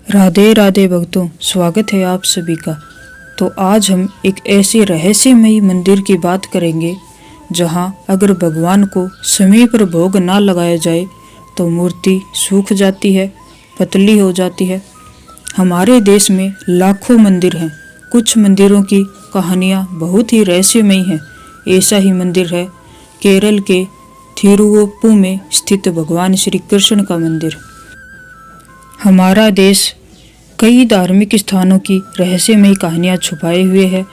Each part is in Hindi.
राधे राधे भक्तों, स्वागत है आप सभी का। तो आज हम एक ऐसे रहस्यमयी मंदिर की बात करेंगे जहां अगर भगवान को समय पर भोग ना लगाया जाए तो मूर्ति सूख जाती है, पतली हो जाती है। हमारे देश में लाखों मंदिर हैं। कुछ मंदिरों की कहानियां बहुत ही रहस्यमयी हैं। ऐसा ही मंदिर है केरल के थिरुवप्पू में स्थित भगवान श्री कृष्ण का मंदिर। हमारा देश कई धार्मिक स्थानों की रहस्यमयी कहानियां छुपाए हुए है।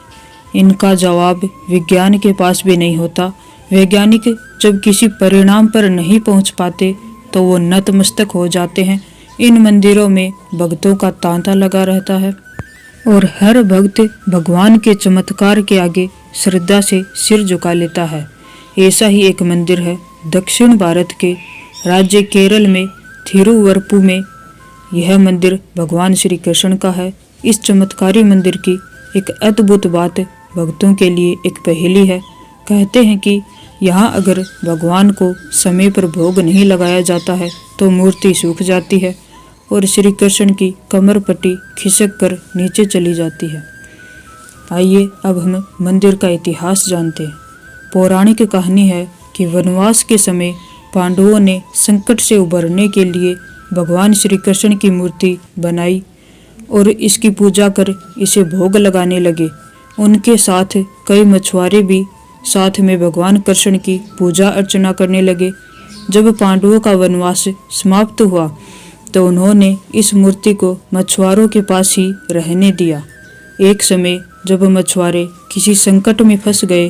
इनका जवाब विज्ञान के पास भी नहीं होता। वैज्ञानिक जब किसी परिणाम पर नहीं पहुंच पाते तो वो नतमस्तक हो जाते हैं। इन मंदिरों में भक्तों का तांता लगा रहता है और हर भक्त भगवान के चमत्कार के आगे श्रद्धा से सिर झुका लेता है। ऐसा ही एक मंदिर है दक्षिण भारत के राज्य केरल में थिरुवरप्पू में। यह मंदिर भगवान श्री कृष्ण का है। इस चमत्कारी मंदिर की एक अद्भुत बात भक्तों के लिए एक पहेली है। कहते हैं कि यहाँ अगर भगवान को समय पर भोग नहीं लगाया जाता है तो मूर्ति सूख जाती है और श्री कृष्ण की कमर पट्टी खिसक कर नीचे चली जाती है। आइए अब हम मंदिर का इतिहास जानते हैं। पौराणिक कहानी है कि वनवास के समय पांडवों ने संकट से उबरने के लिए भगवान श्री कृष्ण की मूर्ति बनाई और इसकी पूजा कर इसे भोग लगाने लगे। उनके साथ कई मछुआरे भी साथ में भगवान कृष्ण की पूजा अर्चना करने लगे। जब पांडवों का वनवास समाप्त हुआ तो उन्होंने इस मूर्ति को मछुआरों के पास ही रहने दिया। एक समय जब मछुआरे किसी संकट में फंस गए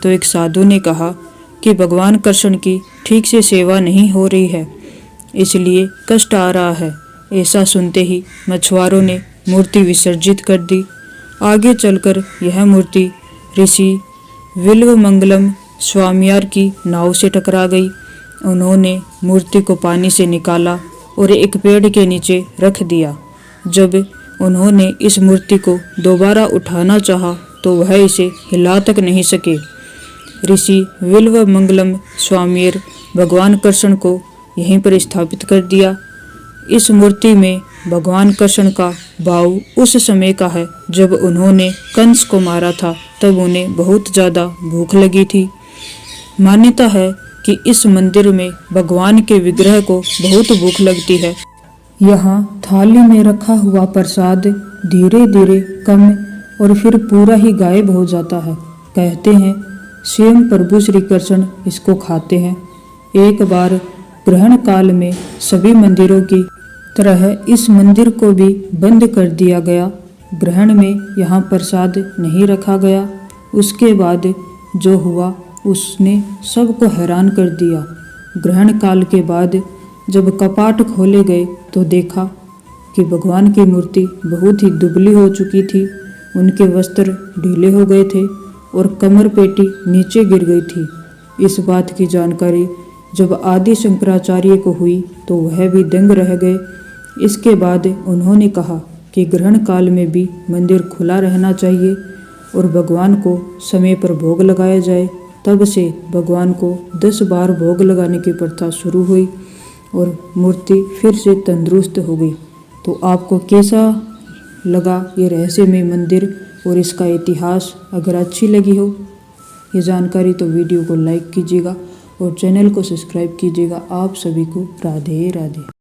तो एक साधु ने कहा कि भगवान कृष्ण की ठीक से सेवा नहीं हो रही है, इसलिए कष्ट आ रहा है। ऐसा सुनते ही मछुआरों ने मूर्ति विसर्जित कर दी। आगे चलकर यह मूर्ति ऋषि विल्वमंगलम स्वामियार की नाव से टकरा गई। उन्होंने मूर्ति को पानी से निकाला और एक पेड़ के नीचे रख दिया। जब उन्होंने इस मूर्ति को दोबारा उठाना चाहा तो वह इसे हिला तक नहीं सके। ऋषि विल्वमंगलम स्वामियर भगवान कृष्ण को यहीं पर स्थापित कर दिया। इस मूर्ति में भगवान कृष्ण का भाव उस समय का है जब उन्होंने कंस को मारा था। तब उन्हें बहुत ज़्यादा भूख लगी थी। मान्यता है कि इस मंदिर में भगवान के विग्रह को बहुत भूख लगती है। यहाँ थाली में रखा हुआ प्रसाद धीरे धीरे कम और फिर पूरा ही गायब हो जाता है। कहते हैं स्वयं प्रभु श्री कृष्ण इसको खाते हैं। एक बार ग्रहण काल में सभी मंदिरों की तरह इस मंदिर को भी बंद कर दिया गया। ग्रहण में यहाँ प्रसाद नहीं रखा गया। उसके बाद जो हुआ उसने सबको हैरान कर दिया। ग्रहण काल के बाद जब कपाट खोले गए तो देखा कि भगवान की मूर्ति बहुत ही दुबली हो चुकी थी। उनके वस्त्र ढीले हो गए थे और कमर पेटी नीचे गिर गई थी। इस बात की जानकारी जब आदि शंकराचार्य को हुई तो वह भी दंग रह गए। इसके बाद उन्होंने कहा कि ग्रहण काल में भी मंदिर खुला रहना चाहिए और भगवान को समय पर भोग लगाया जाए। तब से भगवान को 10 बार भोग लगाने की प्रथा शुरू हुई और मूर्ति फिर से तंदुरुस्त हो गई। तो आपको कैसा लगा ये रहस्यमय मंदिर और इसका इतिहास? अगर अच्छी लगी हो ये जानकारी तो वीडियो को लाइक कीजिएगा और चैनल को सब्सक्राइब कीजिएगा। आप सभी को राधे राधे।